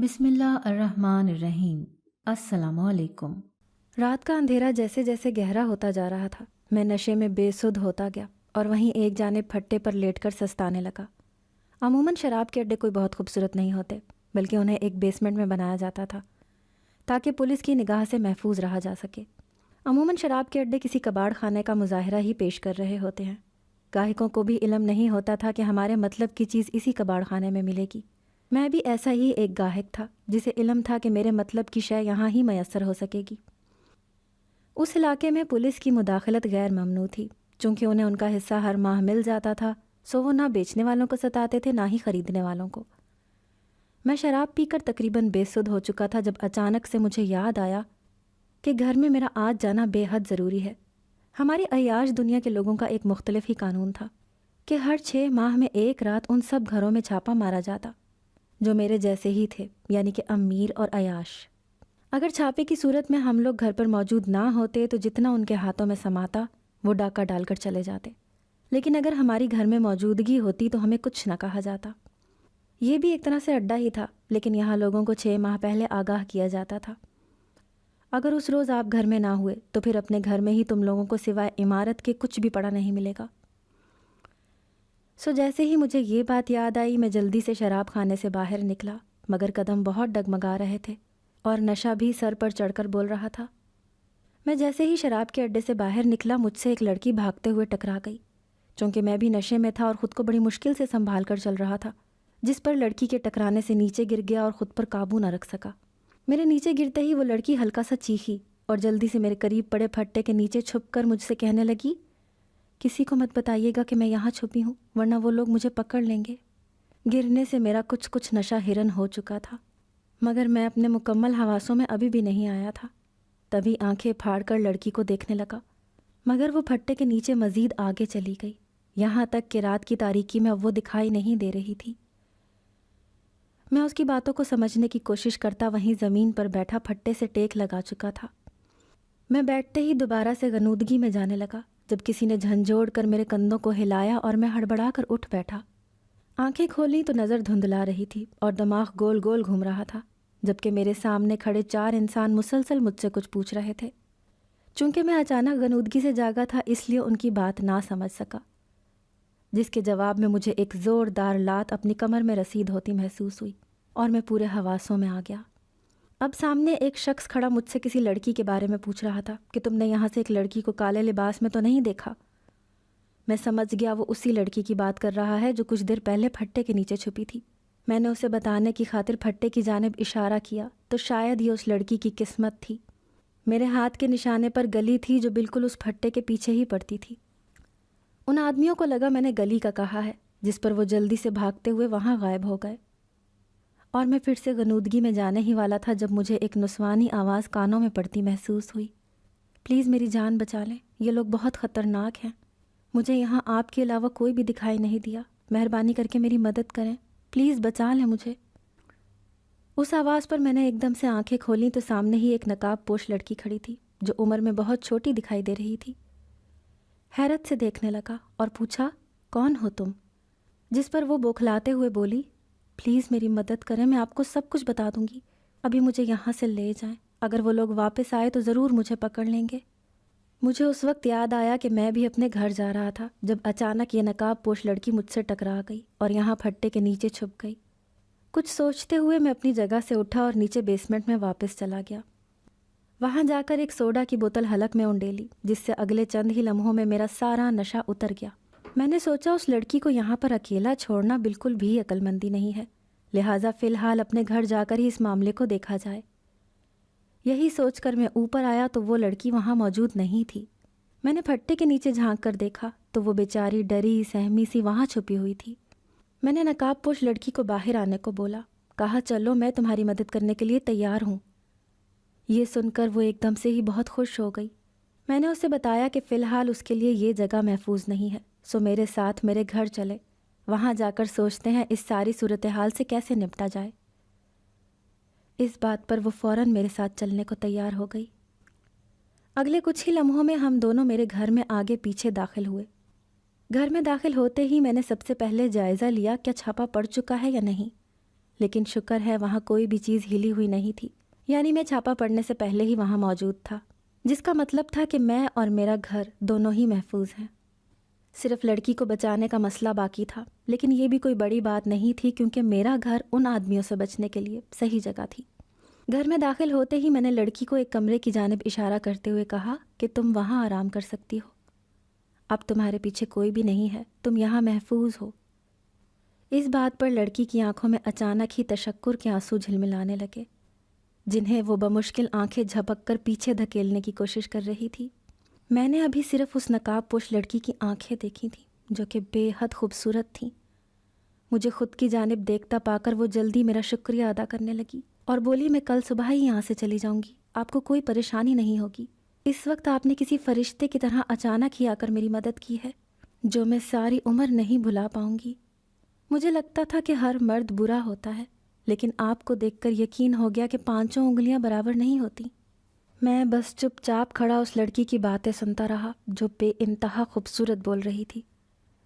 بسم اللہ الرحمن الرحیم۔ السلام علیکم۔ رات کا اندھیرا جیسے جیسے گہرا ہوتا جا رہا تھا، میں نشے میں بے سدھ ہوتا گیا اور وہیں ایک جانب پھٹے پر لیٹ کر سستانے لگا۔ عموماً شراب کے اڈے کوئی بہت خوبصورت نہیں ہوتے، بلکہ انہیں ایک بیسمنٹ میں بنایا جاتا تھا تاکہ پولیس کی نگاہ سے محفوظ رہا جا سکے۔ عموماً شراب کے اڈے کسی کباڑ خانے کا مظاہرہ ہی پیش کر رہے ہوتے ہیں۔ گاہکوں کو بھی علم نہیں ہوتا تھا کہ ہمارے مطلب کی چیز اسی کباڑ خانے میں ملے گی۔ میں بھی ایسا ہی ایک گاہک تھا جسے علم تھا کہ میرے مطلب کی شے یہاں ہی میسر ہو سکے گی۔ اس علاقے میں پولیس کی مداخلت غیر ممنوع تھی، چونکہ انہیں ان کا حصہ ہر ماہ مل جاتا تھا، سو وہ نہ بیچنے والوں کو ستاتے تھے نہ ہی خریدنے والوں کو۔ میں شراب پی کر تقریباً بے سدھ ہو چکا تھا جب اچانک سے مجھے یاد آیا کہ گھر میں میرا آج جانا بے حد ضروری ہے۔ ہماری عیاش دنیا کے لوگوں کا ایک مختلف ہی قانون تھا کہ ہر 6 ماہ میں ایک رات ان سب گھروں میں چھاپا مارا جاتا جو میرے جیسے ہی تھے، یعنی کہ امیر اور عیاش۔ اگر چھاپے کی صورت میں ہم لوگ گھر پر موجود نہ ہوتے تو جتنا ان کے ہاتھوں میں سماتا وہ ڈاکہ ڈال کر چلے جاتے، لیکن اگر ہماری گھر میں موجودگی ہوتی تو ہمیں کچھ نہ کہا جاتا۔ یہ بھی ایک طرح سے اڈا ہی تھا، لیکن یہاں لوگوں کو 6 ماہ پہلے آگاہ کیا جاتا تھا۔ اگر اس روز آپ گھر میں نہ ہوئے تو پھر اپنے گھر میں ہی تم لوگوں کو سوائے عمارت کے کچھ بھی پڑا نہیں ملے گا۔ جیسے ہی مجھے یہ بات یاد آئی میں جلدی سے شراب خانے سے باہر نکلا، مگر قدم بہت ڈگمگا رہے تھے اور نشہ بھی سر پر چڑھ کر بول رہا تھا۔ میں جیسے ہی شراب کے اڈے سے باہر نکلا مجھ سے ایک لڑکی بھاگتے ہوئے ٹکرا گئی۔ چونکہ میں بھی نشے میں تھا اور خود کو بڑی مشکل سے سنبھال کر چل رہا تھا، جس پر لڑکی کے ٹکرانے سے نیچے گر گیا اور خود پر قابو نہ رکھ سکا۔ میرے نیچے گرتے ہی وہ لڑکی ہلکا سا چیخی اور جلدی سے میرے قریب پڑے پھٹے کے نیچے چھپ کر مجھ سے کہنے لگی، کسی کو مت بتائیے گا کہ میں یہاں چھپی ہوں، ورنہ وہ لوگ مجھے پکڑ لیں گے۔ گرنے سے میرا کچھ نشہ ہرن ہو چکا تھا، مگر میں اپنے مکمل حواسوں میں ابھی بھی نہیں آیا تھا۔ تبھی آنکھیں پھاڑ کر لڑکی کو دیکھنے لگا، مگر وہ پھٹے کے نیچے مزید آگے چلی گئی، یہاں تک کہ رات کی تاریکی میں اب وہ دکھائی نہیں دے رہی تھی۔ میں اس کی باتوں کو سمجھنے کی کوشش کرتا وہیں زمین پر بیٹھا پھٹے سے ٹیک لگا چکا تھا۔ میں بیٹھتے ہی دوبارہ سے غنودگی میں جانے لگا جب کسی نے جھنجھوڑ کر میرے کندھوں کو ہلایا اور میں ہڑبڑا کر اٹھ بیٹھا۔ آنکھیں کھولی تو نظر دھندلا رہی تھی اور دماغ گول گول گھوم رہا تھا، جبکہ میرے سامنے کھڑے 4 انسان مسلسل مجھ سے کچھ پوچھ رہے تھے۔ چونکہ میں اچانک غنودگی سے جاگا تھا اس لیے ان کی بات نہ سمجھ سکا، جس کے جواب میں مجھے ایک زوردار لات اپنی کمر میں رسید ہوتی محسوس ہوئی اور میں پورے حواسوں میں آ گیا۔ اب سامنے ایک شخص کھڑا مجھ سے کسی لڑکی کے بارے میں پوچھ رہا تھا کہ تم نے یہاں سے ایک لڑکی کو کالے لباس میں تو نہیں دیکھا؟ میں سمجھ گیا وہ اسی لڑکی کی بات کر رہا ہے جو کچھ دیر پہلے پھٹے کے نیچے چھپی تھی۔ میں نے اسے بتانے کی خاطر پھٹے کی جانب اشارہ کیا تو شاید یہ اس لڑکی کی قسمت تھی۔ میرے ہاتھ کے نشانے پر گلی تھی جو بالکل اس پھٹے کے پیچھے ہی پڑتی تھی۔ ان آدمیوں کو لگا میں نے گلی کا کہا ہے، جس پر وہ جلدی سے بھاگتے ہوئے وہاں غائب ہو گئے، اور میں پھر سے غنودگی میں جانے ہی والا تھا جب مجھے ایک نسوانی آواز کانوں میں پڑتی محسوس ہوئی، پلیز میری جان بچا لیں، یہ لوگ بہت خطرناک ہیں، مجھے یہاں آپ کے علاوہ کوئی بھی دکھائی نہیں دیا، مہربانی کر کے میری مدد کریں، پلیز بچا لیں مجھے۔ اس آواز پر میں نے ایک دم سے آنکھیں کھولیں تو سامنے ہی ایک نقاب پوش لڑکی کھڑی تھی جو عمر میں بہت چھوٹی دکھائی دے رہی تھی۔ حیرت سے دیکھنے لگا اور پوچھا، کون ہو تم؟ جس پر وہ بوکھلاتے ہوئے بولی، پلیز میری مدد کریں، میں آپ کو سب کچھ بتا دوں گی، ابھی مجھے یہاں سے لے جائیں، اگر وہ لوگ واپس آئے تو ضرور مجھے پکڑ لیں گے۔ مجھے اس وقت یاد آیا کہ میں بھی اپنے گھر جا رہا تھا جب اچانک یہ نقاب پوش لڑکی مجھ سے ٹکرا گئی اور یہاں پھٹے کے نیچے چھپ گئی۔ کچھ سوچتے ہوئے میں اپنی جگہ سے اٹھا اور نیچے بیسمنٹ میں واپس چلا گیا۔ وہاں جا کر ایک سوڈا کی بوتل حلق میں انڈیلی، جس سے اگلے چند ہی لمحوں میں میرا سارا نشہ اتر گیا۔ میں نے سوچا اس لڑکی کو یہاں پر اکیلا چھوڑنا بالکل بھی عقل مندی نہیں ہے، لہٰذا فی الحال اپنے گھر جا کر ہی اس معاملے کو دیکھا جائے۔ یہی سوچ کر میں اوپر آیا تو وہ لڑکی وہاں موجود نہیں تھی۔ میں نے پھٹے کے نیچے جھانک کر دیکھا تو وہ بیچاری ڈری سہمی سی وہاں چھپی ہوئی تھی۔ میں نے نقاب پوش لڑکی کو باہر آنے کو بولا، کہا چلو میں تمہاری مدد کرنے کے لیے تیار ہوں۔ یہ سن کر وہ ایک دم سے ہی بہت خوش ہو گئی۔ میں نے اسے بتایا کہ فی الحال اس کے لیے یہ جگہ محفوظ نہیں ہے، سو میرے ساتھ میرے گھر چلے، وہاں جا کر سوچتے ہیں اس ساری صورتحال سے کیسے نپٹا جائے۔ اس بات پر وہ فوراً میرے ساتھ چلنے کو تیار ہو گئی۔ اگلے کچھ ہی لمحوں میں ہم دونوں میرے گھر میں آگے پیچھے داخل ہوئے۔ گھر میں داخل ہوتے ہی میں نے سب سے پہلے جائزہ لیا کیا چھاپا پڑ چکا ہے یا نہیں، لیکن شکر ہے وہاں کوئی بھی چیز ہلی ہوئی نہیں تھی، یعنی میں چھاپا پڑنے سے پہلے ہی وہاں موجود تھا، جس کا مطلب تھا کہ میں اور میرا گھر دونوں ہی محفوظ ہیں۔ صرف لڑکی کو بچانے کا مسئلہ باقی تھا، لیکن یہ بھی کوئی بڑی بات نہیں تھی کیونکہ میرا گھر ان آدمیوں سے بچنے کے لیے صحیح جگہ تھی۔ گھر میں داخل ہوتے ہی میں نے لڑکی کو ایک کمرے کی جانب اشارہ کرتے ہوئے کہا کہ تم وہاں آرام کر سکتی ہو، اب تمہارے پیچھے کوئی بھی نہیں ہے، تم یہاں محفوظ ہو۔ اس بات پر لڑکی کی آنکھوں میں اچانک ہی تشکر کے آنسو جھلملانے لگے، جنہیں وہ بمشکل آنکھیں جھپک کر پیچھے دھکیلنے کی کوشش کر رہی تھی۔ میں نے ابھی صرف اس نقاب پوش لڑکی کی آنکھیں دیکھی تھیں جو کہ بے حد خوبصورت تھیں۔ مجھے خود کی جانب دیکھتا پا کر وہ جلدی میرا شکریہ ادا کرنے لگی اور بولی، میں کل صبح ہی یہاں سے چلی جاؤں گی، آپ کو کوئی پریشانی نہیں ہوگی۔ اس وقت آپ نے کسی فرشتے کی طرح اچانک ہی آ کر میری مدد کی ہے، جو میں ساری عمر نہیں بھلا پاؤں گی۔ مجھے لگتا تھا کہ ہر مرد برا ہوتا ہے، لیکن آپ کو دیکھ کر یقین ہو گیا کہ پانچوں انگلیاں برابر نہیں ہوتی۔ میں بس چپ چاپ کھڑا اس لڑکی کی باتیں سنتا رہا جو بے انتہا خوبصورت بول رہی تھی۔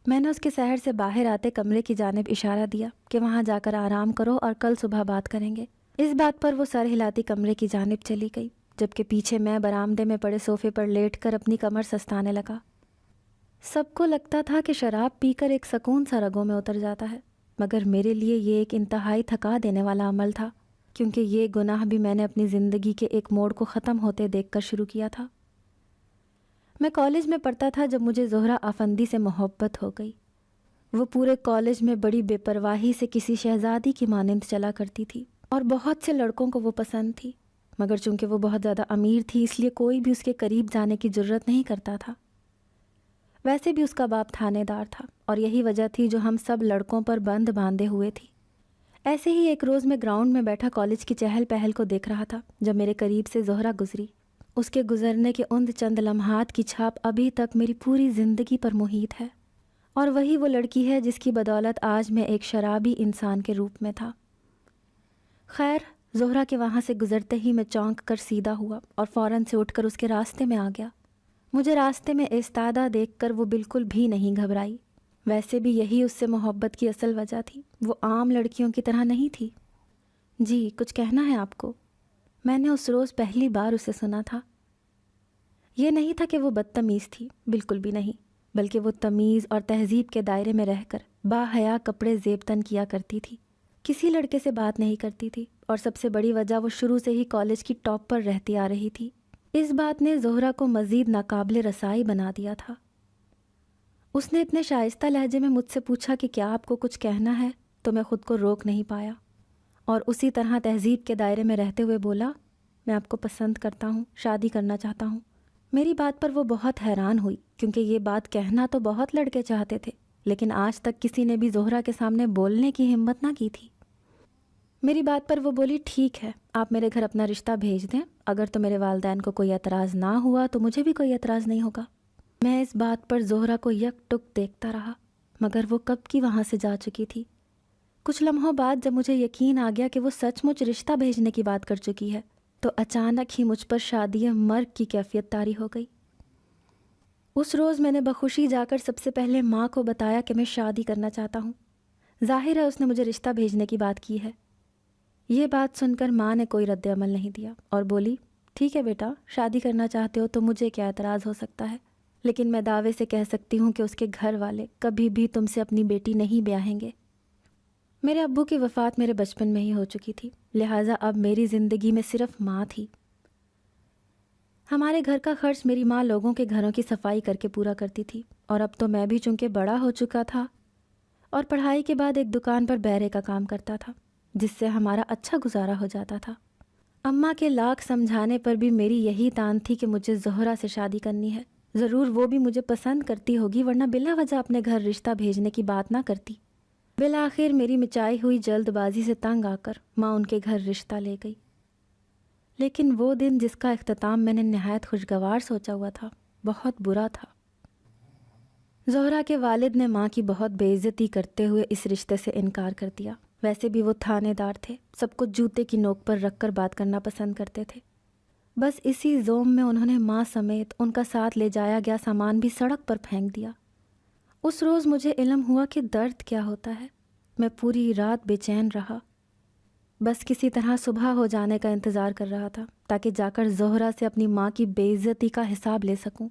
میں نے اس کے شہر سے باہر آتے کمرے کی جانب اشارہ دیا کہ وہاں جا کر آرام کرو اور کل صبح بات کریں گے۔ اس بات پر وہ سر ہلاتی کمرے کی جانب چلی گئی، جبکہ پیچھے میں برآمدے میں پڑے صوفے پر لیٹ کر اپنی کمر سستانے لگا۔ سب کو لگتا تھا کہ شراب پی کر ایک سکون سا رگوں میں اتر جاتا ہے، مگر میرے لیے یہ ایک انتہائی تھکا دینے والا عمل تھا، کیونکہ یہ گناہ بھی میں نے اپنی زندگی کے ایک موڑ کو ختم ہوتے دیکھ کر شروع کیا تھا۔ میں کالج میں پڑھتا تھا جب مجھے زہرہ افندی سے محبت ہو گئی۔ وہ پورے کالج میں بڑی بے پرواہی سے کسی شہزادی کی مانند چلا کرتی تھی اور بہت سے لڑکوں کو وہ پسند تھی، مگر چونکہ وہ بہت زیادہ امیر تھی اس لیے کوئی بھی اس کے قریب جانے کی جرت نہیں کرتا تھا۔ ویسے بھی اس کا باپ تھانے دار تھا اور یہی وجہ تھی جو ہم سب لڑکوں پر بند باندھے ہوئے تھی۔ ایسے ہی ایک روز میں گراؤنڈ میں بیٹھا کالج کی چہل پہل کو دیکھ رہا تھا جب میرے قریب سے زہرہ گزری۔ اس کے گزرنے کے ان چند لمحات کی چھاپ ابھی تک میری پوری زندگی پر محیط ہے، اور وہی وہ لڑکی ہے جس کی بدولت آج میں ایک شرابی انسان کے روپ میں تھا۔ خیر، زہرہ کے وہاں سے گزرتے ہی میں چونک کر سیدھا ہوا اور فوراً سے اٹھ کر اس کے راستے میں آ گیا۔ مجھے راستے میں ایستادہ دیکھ کر وہ بالکل بھی نہیں گھبرائی۔ ویسے بھی یہی اس سے محبت کی اصل وجہ تھی، وہ عام لڑکیوں کی طرح نہیں تھی۔ جی کچھ کہنا ہے آپ کو؟ میں نے اس روز پہلی بار اسے سنا تھا۔ یہ نہیں تھا کہ وہ بدتمیز تھی، بالکل بھی نہیں، بلکہ وہ تمیز اور تہذیب کے دائرے میں رہ کر باحیا کپڑے زیب تن کیا کرتی تھی، کسی لڑکے سے بات نہیں کرتی تھی، اور سب سے بڑی وجہ وہ شروع سے ہی کالج کی ٹاپ پر رہتی آ رہی تھی۔ اس بات نے زہرہ کو مزید ناقابل رسائی بنا دیا تھا۔ اس نے اتنے شائستہ لہجے میں مجھ سے پوچھا کہ کیا آپ کو کچھ کہنا ہے، تو میں خود کو روک نہیں پایا اور اسی طرح تہذیب کے دائرے میں رہتے ہوئے بولا، میں آپ کو پسند کرتا ہوں، شادی کرنا چاہتا ہوں۔ میری بات پر وہ بہت حیران ہوئی کیونکہ یہ بات کہنا تو بہت لڑکے چاہتے تھے، لیکن آج تک کسی نے بھی زہرہ کے سامنے بولنے کی ہمت نہ کی تھی۔ میری بات پر وہ بولی، ٹھیک ہے، آپ میرے گھر اپنا رشتہ بھیج دیں، اگر تو میرے والدین کو کوئی اعتراض نہ ہوا تو مجھے بھی کوئی اعتراض نہیں ہوگا۔ میں اس بات پر زہرہ کو یک ٹک دیکھتا رہا، مگر وہ کب کی وہاں سے جا چکی تھی۔ کچھ لمحوں بعد جب مجھے یقین آ گیا کہ وہ سچ مچ رشتہ بھیجنے کی بات کر چکی ہے، تو اچانک ہی مجھ پر شادی مرگ کی کیفیت طاری ہو گئی۔ اس روز میں نے بخوشی جا کر سب سے پہلے ماں کو بتایا کہ میں شادی کرنا چاہتا ہوں۔ ظاہر ہے اس نے مجھے رشتہ بھیجنے کی بات کی ہے۔ یہ بات سن کر ماں نے کوئی رد عمل نہیں دیا اور بولی، ٹھیک ہے بیٹا، شادی کرنا چاہتے ہو تو مجھے کیا اعتراض ہو سکتا ہے، لیکن میں دعوے سے کہہ سکتی ہوں کہ اس کے گھر والے کبھی بھی تم سے اپنی بیٹی نہیں بیاہیں گے۔ میرے ابو کی وفات میرے بچپن میں ہی ہو چکی تھی، لہٰذا اب میری زندگی میں صرف ماں تھی۔ ہمارے گھر کا خرچ میری ماں لوگوں کے گھروں کی صفائی کر کے پورا کرتی تھی، اور اب تو میں بھی چونکہ بڑا ہو چکا تھا اور پڑھائی کے بعد ایک دکان پر بیرے کا کام کرتا تھا، جس سے ہمارا اچھا گزارا ہو جاتا تھا۔ اماں کے لاکھ سمجھانے پر بھی میری یہی تان تھی کہ مجھے زہرہ سے شادی کرنی ہے، ضرور وہ بھی مجھے پسند کرتی ہوگی ورنہ بلا وجہ اپنے گھر رشتہ بھیجنے کی بات نہ کرتی۔ بالآخر میری مچائی ہوئی جلد بازی سے تنگ آ کر ماں ان کے گھر رشتہ لے گئی، لیکن وہ دن جس کا اختتام میں نے نہایت خوشگوار سوچا ہوا تھا، بہت برا تھا۔ زہرہ کے والد نے ماں کی بہت بے عزتی کرتے ہوئے اس رشتے سے انکار کر دیا۔ ویسے بھی وہ تھانے دار تھے، سب کچھ جوتے کی نوک پر رکھ کر بات کرنا پسند کرتے تھے۔ بس اسی زوم میں انہوں نے ماں سمیت ان کا ساتھ لے جایا گیا سامان بھی سڑک پر پھینک دیا۔ اس روز مجھے علم ہوا کہ درد کیا ہوتا ہے۔ میں پوری رات بے چین رہا، بس کسی طرح صبح ہو جانے کا انتظار کر رہا تھا تاکہ جا کر زہرہ سے اپنی ماں کی بے عزتی کا حساب لے سکوں۔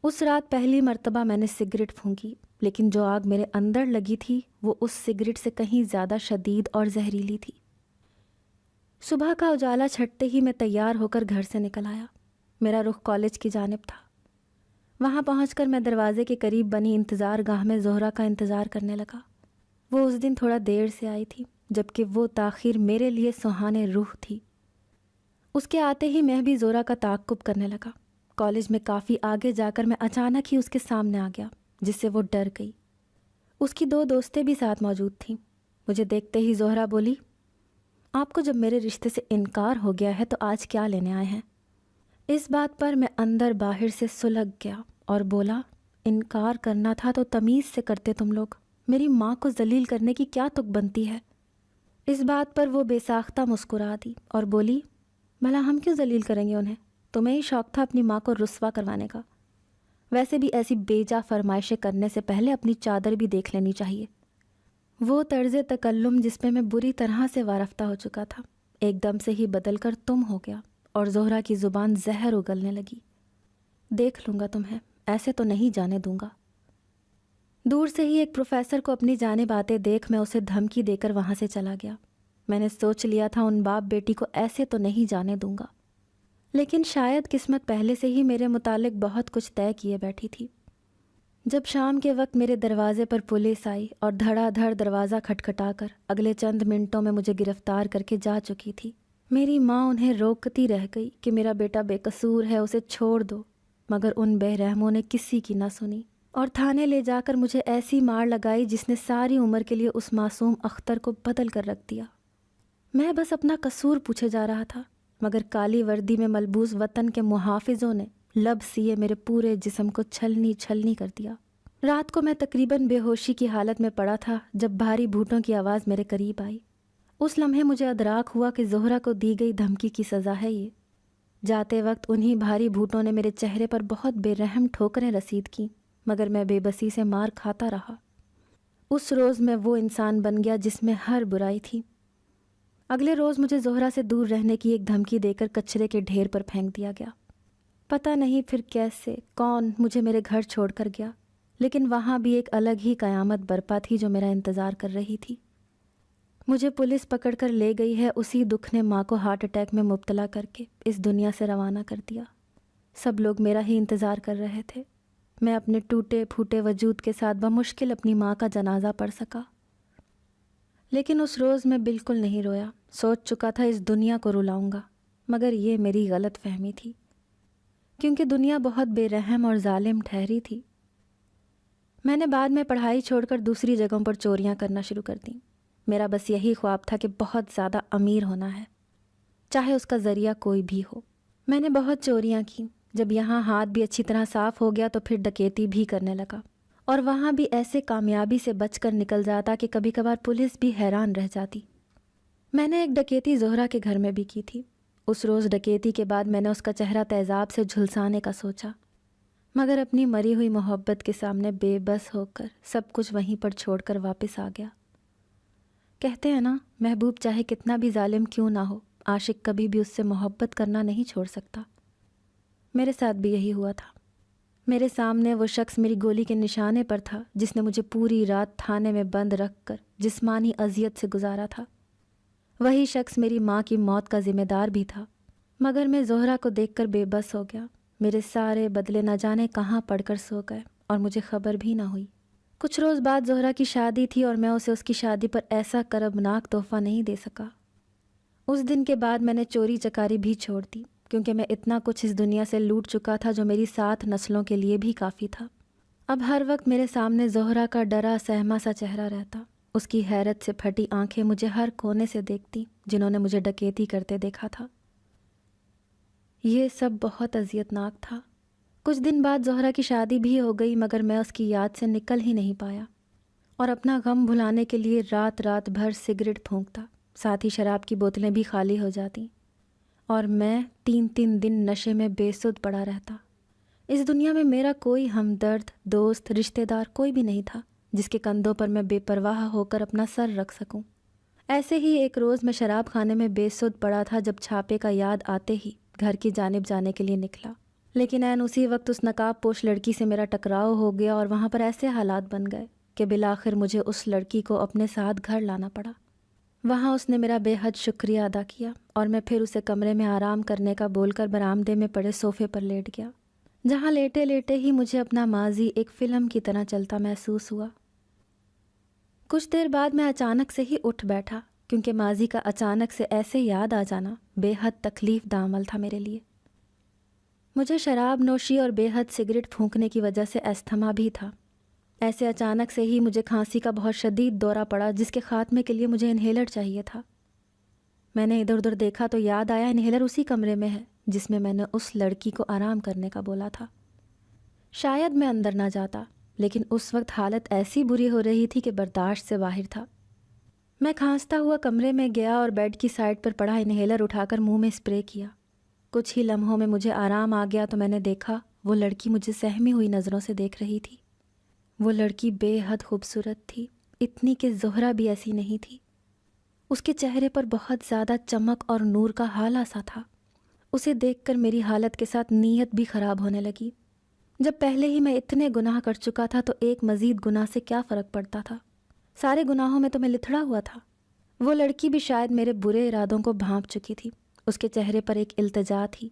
اس رات پہلی مرتبہ میں نے سگریٹ پھونکی، لیکن جو آگ میرے اندر لگی تھی وہ اس سگریٹ سے کہیں زیادہ شدید اور زہریلی تھی۔ صبح کا اجالا چھٹتے ہی میں تیار ہو کر گھر سے نکل آیا۔ میرا رخ کالج کی جانب تھا۔ وہاں پہنچ کر میں دروازے کے قریب بنی انتظار گاہ میں زہرہ کا انتظار کرنے لگا۔ وہ اس دن تھوڑا دیر سے آئی تھی، جبکہ وہ تاخیر میرے لیے سہانے روح تھی۔ اس کے آتے ہی میں بھی زہرہ کا تعاقب کرنے لگا۔ کالج میں کافی آگے جا کر میں اچانک ہی اس کے سامنے آ گیا، جس سے وہ ڈر گئی۔ اس کی 2 دوستیں بھی ساتھ موجود تھیں۔ مجھے دیکھتے ہی زہرہ بولی، آپ کو جب میرے رشتے سے انکار ہو گیا ہے تو آج کیا لینے آئے ہیں؟ اس بات پر میں اندر باہر سے سلگ گیا اور بولا، انکار کرنا تھا تو تمیز سے کرتے تم لوگ، میری ماں کو ذلیل کرنے کی کیا تک بنتی ہے؟ اس بات پر وہ بے ساختہ مسکرا دی اور بولی، بھلا ہم کیوں ذلیل کریں گے انہیں؟ تمہیں ہی شوق تھا اپنی ماں کو رسوا کروانے کا۔ ویسے بھی ایسی بیجا فرمائشیں کرنے سے پہلے اپنی چادر بھی دیکھ لینی چاہیے۔ وہ طرز تکلم جس پہ میں بری طرح سے وارفتہ ہو چکا تھا، ایک دم سے ہی بدل کر تم ہو گیا اور زہرہ کی زبان زہر اگلنے لگی۔ دیکھ لوں گا تمہیں، ایسے تو نہیں جانے دوں گا۔ دور سے ہی ایک پروفیسر کو اپنی جانب آتے دیکھ میں اسے دھمکی دے کر وہاں سے چلا گیا۔ میں نے سوچ لیا تھا ان باپ بیٹی کو ایسے تو نہیں جانے دوں گا، لیکن شاید قسمت پہلے سے ہی میرے متعلق بہت کچھ طے کیے بیٹھی تھی۔ جب شام کے وقت میرے دروازے پر پولیس آئی اور دھڑا دھڑ دروازہ کھٹکھٹا کر اگلے چند منٹوں میں مجھے گرفتار کر کے جا چکی تھی، میری ماں انہیں روکتی رہ گئی کہ میرا بیٹا بے قصور ہے، اسے چھوڑ دو، مگر ان بے رحموں نے کسی کی نہ سنی اور تھانے لے جا کر مجھے ایسی مار لگائی جس نے ساری عمر کے لیے اس معصوم اختر کو بدل کر رکھ دیا۔ میں بس اپنا قصور پوچھے جا رہا تھا، مگر کالی وردی میں ملبوس وطن کے محافظوں نے لب سیے میرے پورے جسم کو چھلنی چھلنی کر دیا۔ رات کو میں تقریباً بے ہوشی کی حالت میں پڑا تھا جب بھاری بھوٹوں کی آواز میرے قریب آئی۔ اس لمحے مجھے ادراک ہوا کہ زہرہ کو دی گئی دھمکی کی سزا ہے یہ۔ جاتے وقت انہی بھاری بھوٹوں نے میرے چہرے پر بہت بے رحم ٹھوکریں رسید کیں، مگر میں بے بسی سے مار کھاتا رہا۔ اس روز میں وہ انسان بن گیا جس میں ہر برائی تھی۔ اگلے روز مجھے زہرہ سے دور رہنے کی ایک دھمکی دے کر کچرے کے ڈھیر پر پھینک دیا گیا۔ پتہ نہیں پھر کیسے کون مجھے میرے گھر چھوڑ کر گیا، لیکن وہاں بھی ایک الگ ہی قیامت برپا تھی جو میرا انتظار کر رہی تھی۔ مجھے پولیس پکڑ کر لے گئی ہے، اسی دکھ نے ماں کو ہارٹ اٹیک میں مبتلا کر کے اس دنیا سے روانہ کر دیا۔ سب لوگ میرا ہی انتظار کر رہے تھے۔ میں اپنے ٹوٹے پھوٹے وجود کے ساتھ بمشکل اپنی ماں کا جنازہ پڑھ سکا، لیکن اس روز میں بالکل نہیں رویا۔ سوچ چکا تھا اس دنیا کو رلاؤں گا، مگر یہ میری غلط فہمی تھی، کیونکہ دنیا بہت بے رحم اور ظالم ٹھہری تھی۔ میں نے بعد میں پڑھائی چھوڑ کر دوسری جگہوں پر چوریاں کرنا شروع کر دیں۔ میرا بس یہی خواب تھا کہ بہت زیادہ امیر ہونا ہے، چاہے اس کا ذریعہ کوئی بھی ہو۔ میں نے بہت چوریاں کی۔ جب یہاں ہاتھ بھی اچھی طرح صاف ہو گیا تو پھر ڈکیتی بھی کرنے لگا، اور وہاں بھی ایسے کامیابی سے بچ کر نکل جاتا کہ کبھی کبھار پولیس بھی حیران رہ جاتی۔ میں نے ایک ڈکیتی زہرہ کے گھر میں بھی کی تھی۔ اس روز ڈکیتی کے بعد میں نے اس کا چہرہ تیزاب سے جھلسانے کا سوچا، مگر اپنی مری ہوئی محبت کے سامنے بے بس ہو کر سب کچھ وہیں پر چھوڑ کر واپس آ گیا۔ کہتے ہیں نا، محبوب چاہے کتنا بھی ظالم کیوں نہ ہو، عاشق کبھی بھی اس سے محبت کرنا نہیں چھوڑ سکتا۔ میرے ساتھ بھی یہی ہوا تھا۔ میرے سامنے وہ شخص میری گولی کے نشانے پر تھا جس نے مجھے پوری رات تھانے میں بند رکھ کر جسمانی اذیت سے گزارا تھا۔ وہی شخص میری ماں کی موت کا ذمہ دار بھی تھا، مگر میں زہرہ کو دیکھ کر بے بس ہو گیا۔ میرے سارے بدلے نہ جانے کہاں پڑ کر سو گئے اور مجھے خبر بھی نہ ہوئی۔ کچھ روز بعد زہرہ کی شادی تھی اور میں اسے اس کی شادی پر ایسا کربناک تحفہ نہیں دے سکا۔ اس دن کے بعد میں نے چوری چکاری بھی چھوڑ دی، کیونکہ میں اتنا کچھ اس دنیا سے لوٹ چکا تھا جو میری 7 نسلوں کے لیے بھی کافی تھا۔ اب ہر وقت میرے سامنے زہرہ کا ڈرا سہما سا چہرہ رہتا، اس کی حیرت سے پھٹی آنکھیں مجھے ہر کونے سے دیکھتی جنہوں نے مجھے ڈکیتی کرتے دیکھا تھا۔ یہ سب بہت اذیت ناک تھا۔ کچھ دن بعد زہرہ کی شادی بھی ہو گئی، مگر میں اس کی یاد سے نکل ہی نہیں پایا اور اپنا غم بھلانے کے لیے رات رات بھر سگریٹ پھونکتا، ساتھ ہی شراب کی بوتلیں بھی خالی ہو جاتی، اور میں 3 دن نشے میں بے سدھ پڑا رہتا۔ اس دنیا میں میرا کوئی ہمدرد، دوست، رشتہ دار کوئی بھی نہیں تھا جس کے کندھوں پر میں بے پرواہ ہو کر اپنا سر رکھ سکوں۔ ایسے ہی ایک روز میں شراب خانے میں بے سود پڑا تھا جب چھاپے کا یاد آتے ہی گھر کی جانب جانے کے لیے نکلا، لیکن عین اسی وقت اس نقاب پوش لڑکی سے میرا ٹکراؤ ہو گیا اور وہاں پر ایسے حالات بن گئے کہ بالآخر مجھے اس لڑکی کو اپنے ساتھ گھر لانا پڑا۔ وہاں اس نے میرا بے حد شکریہ ادا کیا اور میں پھر اسے کمرے میں آرام کرنے کا بول کر برآمدے میں پڑے صوفے پر لیٹ گیا، جہاں لیٹے لیٹے ہی مجھے اپنا ماضی ایک فلم کی طرح چلتا محسوس ہوا۔ کچھ دیر بعد میں اچانک سے ہی اٹھ بیٹھا، کیونکہ ماضی کا اچانک سے ایسے یاد آ جانا بے حد تکلیف دہ عمل تھا میرے لیے۔ مجھے شراب نوشی اور بے حد سگریٹ پھونکنے کی وجہ سے استھما بھی تھا۔ ایسے اچانک سے ہی مجھے کھانسی کا بہت شدید دورہ پڑا، جس کے خاتمے کے لیے مجھے انہیلر چاہیے تھا۔ میں نے ادھر ادھر دیکھا تو یاد آیا انہیلر اسی کمرے میں ہے جس میں نے اس لڑکی کو آرام کرنے کا بولا تھا۔ شاید میں اندر نہ جاتا، لیکن اس وقت حالت ایسی بری ہو رہی تھی کہ برداشت سے باہر تھا۔ میں کھانستا ہوا کمرے میں گیا اور بیڈ کی سائڈ پر پڑا انہیلر اٹھا کر منہ میں اسپرے کیا۔ کچھ ہی لمحوں میں مجھے آرام آ گیا تو میں نے دیکھا وہ لڑکی مجھے سہمی ہوئی نظروں سے دیکھ رہی تھی۔ وہ لڑکی بے حد خوبصورت تھی، اتنی کہ زہرہ بھی ایسی نہیں تھی۔ اس کے چہرے پر بہت زیادہ چمک اور نور کا ہالہ سا تھا۔ اسے دیکھ کر میری حالت کے ساتھ نیت بھی خراب ہونے لگی۔ جب پہلے ہی میں اتنے گناہ کر چکا تھا تو ایک مزید گناہ سے کیا فرق پڑتا تھا؟ سارے گناہوں میں تو میں لتھڑا ہوا تھا۔ وہ لڑکی بھی شاید میرے برے ارادوں کو بھانپ چکی تھی۔ اس کے چہرے پر ایک التجا تھی،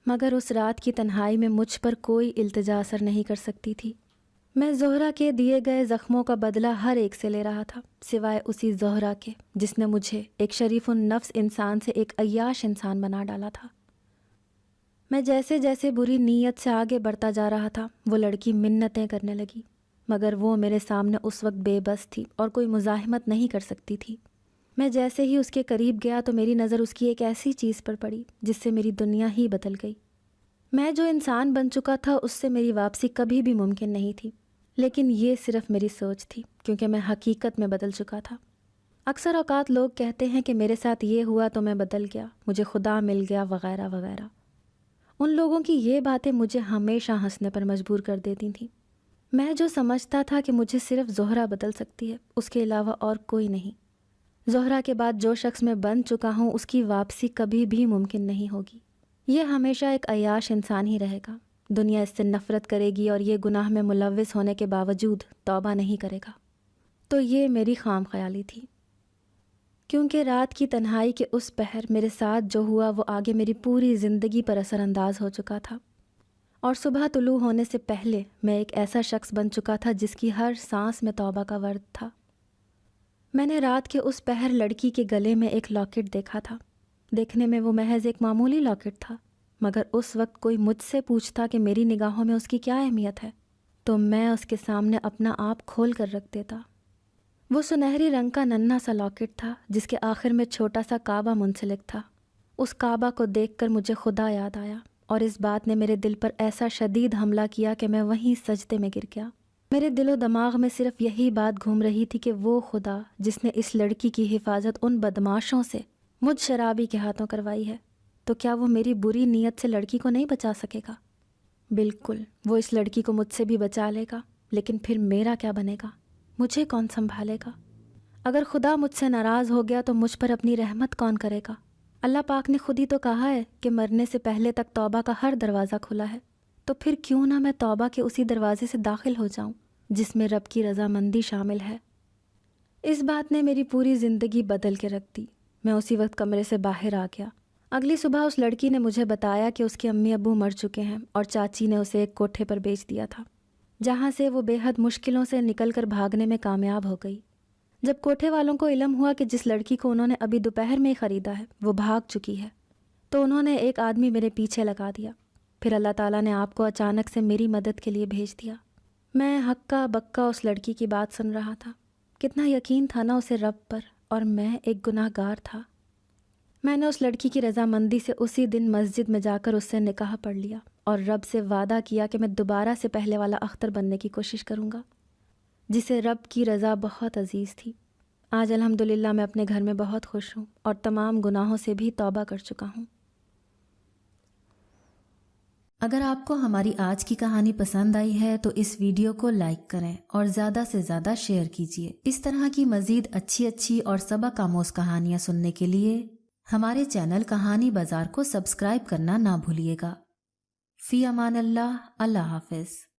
مگر اس رات کی تنہائی میں مجھ پر کوئی التجا اثر نہیں کر سکتی تھی۔ میں زہرہ کے دیے گئے زخموں کا بدلہ ہر ایک سے لے رہا تھا، سوائے اسی زہرہ کے جس نے مجھے ایک شریف النفس انسان سے ایک عیاش انسان بنا ڈالا تھا۔ میں جیسے جیسے بری نیت سے آگے بڑھتا جا رہا تھا، وہ لڑکی منتیں کرنے لگی، مگر وہ میرے سامنے اس وقت بے بس تھی اور کوئی مزاحمت نہیں کر سکتی تھی۔ میں جیسے ہی اس کے قریب گیا تو میری نظر اس کی ایک ایسی چیز پر پڑی جس سے میری دنیا ہی بدل گئی۔ میں جو انسان بن چکا تھا اس سے میری واپسی کبھی بھی ممکن نہیں تھی، لیکن یہ صرف میری سوچ تھی، کیونکہ میں حقیقت میں بدل چکا تھا۔ اکثر اوقات لوگ کہتے ہیں کہ میرے ساتھ یہ ہوا تو میں بدل گیا، مجھے خدا مل گیا وغیرہ وغیرہ۔ ان لوگوں کی یہ باتیں مجھے ہمیشہ ہنسنے پر مجبور کر دیتی تھیں۔ میں جو سمجھتا تھا کہ مجھے صرف زہرہ بدل سکتی ہے، اس کے علاوہ اور کوئی نہیں۔ زہرہ کے بعد جو شخص میں بن چکا ہوں اس کی واپسی کبھی بھی ممکن نہیں ہوگی۔ یہ ہمیشہ ایک عیاش انسان ہی رہے گا۔ دنیا اس سے نفرت کرے گی اور یہ گناہ میں ملوث ہونے کے باوجود توبہ نہیں کرے گا۔ تو یہ میری خام خیالی تھی، کیونکہ رات کی تنہائی کے اس پہر میرے ساتھ جو ہوا وہ آگے میری پوری زندگی پر اثر انداز ہو چکا تھا، اور صبح طلوع ہونے سے پہلے میں ایک ایسا شخص بن چکا تھا جس کی ہر سانس میں توبہ کا ورد تھا۔ میں نے رات کے اس پہر لڑکی کے گلے میں ایک لاکٹ دیکھا تھا۔ دیکھنے میں وہ محض ایک معمولی لاکٹ تھا، مگر اس وقت کوئی مجھ سے پوچھتا کہ میری نگاہوں میں اس کی کیا اہمیت ہے تو میں اس کے سامنے اپنا آپ کھول کر رکھ دیتا۔ وہ سنہری رنگ کا ننھا سا لاکٹ تھا جس کے آخر میں چھوٹا سا کعبہ منسلک تھا۔ اس کعبہ کو دیکھ کر مجھے خدا یاد آیا، اور اس بات نے میرے دل پر ایسا شدید حملہ کیا کہ میں وہیں سجدے میں گر گیا۔ میرے دل و دماغ میں صرف یہی بات گھوم رہی تھی کہ وہ خدا جس نے اس لڑکی کی حفاظت ان بدماشوں سے مجھ شرابی کے ہاتھوں کروائی ہے، تو کیا وہ میری بری نیت سے لڑکی کو نہیں بچا سکے گا؟ بالکل، وہ اس لڑکی کو مجھ سے بھی بچا لے گا، لیکن پھر میرا کیا بنے گا؟ مجھے کون سنبھالے گا؟ اگر خدا مجھ سے ناراض ہو گیا تو مجھ پر اپنی رحمت کون کرے گا؟ اللہ پاک نے خود ہی تو کہا ہے کہ مرنے سے پہلے تک توبہ کا ہر دروازہ کھلا ہے، تو پھر کیوں نہ میں توبہ کے اسی دروازے سے داخل ہو جاؤں جس میں رب کی رضامندی شامل ہے۔ اس بات نے میری پوری زندگی بدل کے رکھ دی۔ میں اسی وقت کمرے سے باہر آ گیا۔ اگلی صبح اس لڑکی نے مجھے بتایا کہ اس کے امی ابو مر چکے ہیں اور چاچی نے اسے ایک کوٹھے پر بیچ دیا تھا، جہاں سے وہ بے حد مشکلوں سے نکل کر بھاگنے میں کامیاب ہو گئی۔ جب کوٹھے والوں کو علم ہوا کہ جس لڑکی کو انہوں نے ابھی دوپہر میں ہی خریدا ہے وہ بھاگ چکی ہے، تو انہوں نے ایک آدمی میرے پیچھے لگا دیا۔ پھر اللہ تعالیٰ نے آپ کو اچانک سے میری مدد کے لیے بھیج دیا۔ میں ہکا بکا اس لڑکی کی بات سن رہا تھا۔ کتنا یقین تھا نا اسے رب پر، اور میں ایک گناہ گار تھا۔ میں نے اس لڑکی کی رضامندی سے اسی دن مسجد میں جا کر اس سے نکاح پڑھ لیا اور رب سے وعدہ کیا کہ میں دوبارہ سے پہلے والا اختر بننے کی کوشش کروں گا، جسے رب کی رضا بہت عزیز تھی۔ آج الحمدللہ میں اپنے گھر میں بہت خوش ہوں اور تمام گناہوں سے بھی توبہ کر چکا ہوں۔ اگر آپ کو ہماری آج کی کہانی پسند آئی ہے تو اس ویڈیو کو لائک کریں اور زیادہ سے زیادہ شیئر کیجیے۔ اس طرح کی مزید اچھی اور سبق آموز کہانیاں سننے کے لیے ہمارے چینل کہانی بازار کو سبسکرائب کرنا نہ بھولیے گا۔ فی امان اللہ، اللہ حافظ۔